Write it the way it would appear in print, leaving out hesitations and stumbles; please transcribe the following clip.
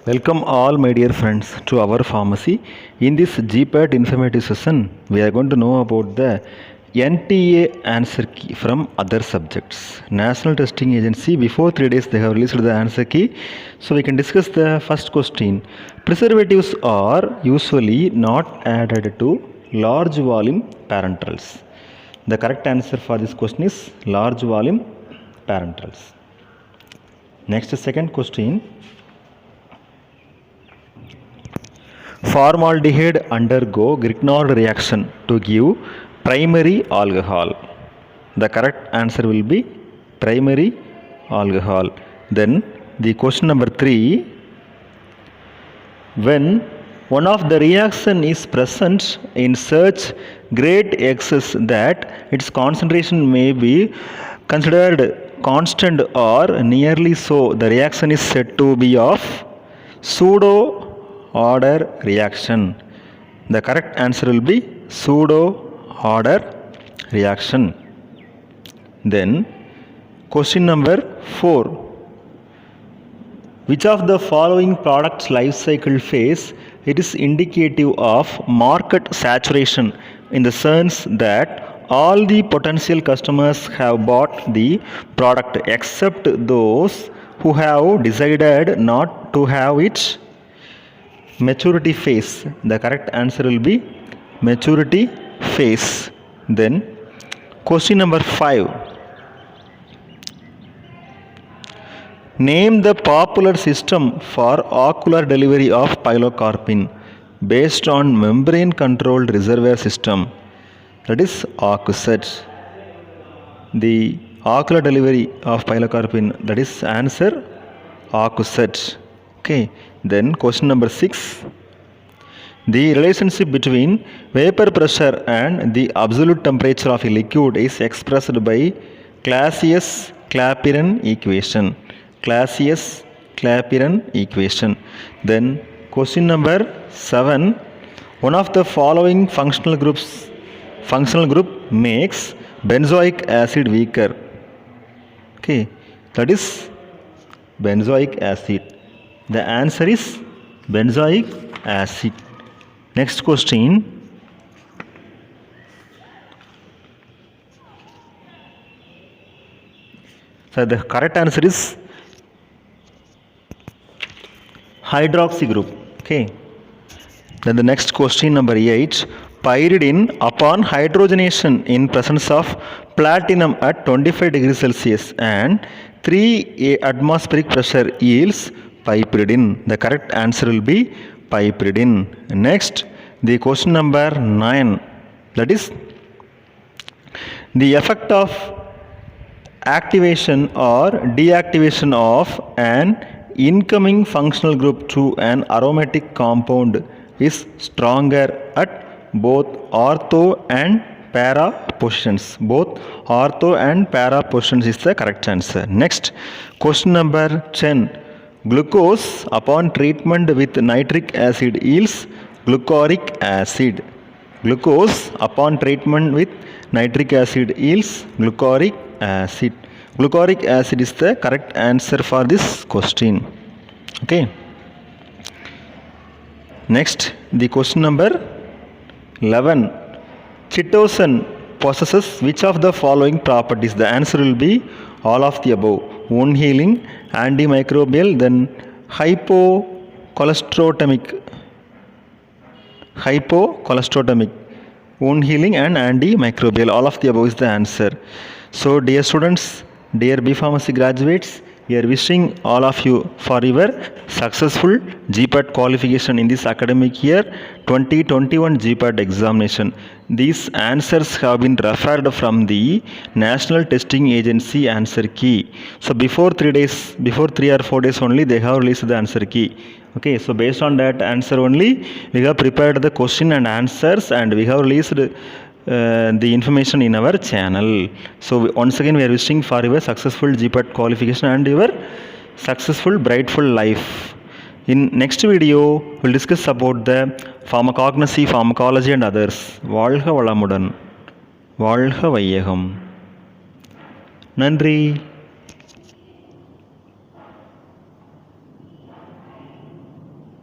Welcome all my dear friends to our pharmacy. In this GPAT informative session, we are going to know about the NTA answer key from other subjects. National Testing Agency, before 3 days they have released the answer key. So we can discuss the first question. Preservatives are usually not added to large volume parenterals. The correct answer for this question is large volume parenterals. Next, second question. Formaldehyde undergo Grignard reaction to give primary alcohol. The correct answer will be primary alcohol. Then the question number 3. When one of the reaction is present in such great excess that its concentration may be considered constant or nearly so, the reaction is said to be of pseudo order reaction. The correct answer will be pseudo order reaction. Then question number 4. Which of the following products life cycle phase it is indicative of market saturation, in the sense that all the potential customers have bought the product except those who have decided not to have its maturity phase? The correct answer will be maturity phase. Then question number 5. Name the popular system for ocular delivery of pilocarpine based on membrane controlled reservoir system, that is OCUSET. The ocular delivery of pilocarpine, that is answer OCUSET. Okay. Then question number 6. The relationship between vapor pressure and the absolute temperature of a liquid is expressed by Clausius-Clapeyron equation. Clausius-Clapeyron equation. Then question number 7. One of the following functional group makes benzoic acid weaker. Okay, that is benzoic acid. The answer is benzoic acid. Next question. So the correct answer is hydroxy group. Okay. Then the next question number 8. Pyridine upon hydrogenation in presence of platinum at 25 degrees Celsius and 3 atmospheric pressure yields piperidine. The correct answer will be piperidine. Next, the question number 9. That is the effect of activation or deactivation of an incoming functional group to an aromatic compound is stronger at both ortho and para positions. Both ortho and para positions is the correct answer. Next, question number 10. Glucose upon treatment with nitric acid yields glucoric acid. Glucose upon treatment with nitric acid yields glucoric acid. Glucoric acid is the correct answer for this question. Okay. Next, the question number 11. Chitosan possesses which of the following properties? The answer will be all of the above. Wound healing, antimicrobial, then hypocholesterotamic, wound healing and antimicrobial. All of the above is the answer. So dear students, dear B Pharmacy graduates, we are wishing all of you for your successful GPAT qualification in this academic year 2021 GPAT examination. These answers have been referred from the National Testing Agency answer key. So before 3 or 4 days only they have released the answer key. Okay, so based on that answer only we have prepared the question and answers, and we have released the information in our channel. So once again we are wishing for your successful GPAT qualification and your successful brightful life. In next video we'll discuss about the pharmacognosy, pharmacology and others. வாழ்க வளமுடன், வாழ்க வையகம். நன்றி.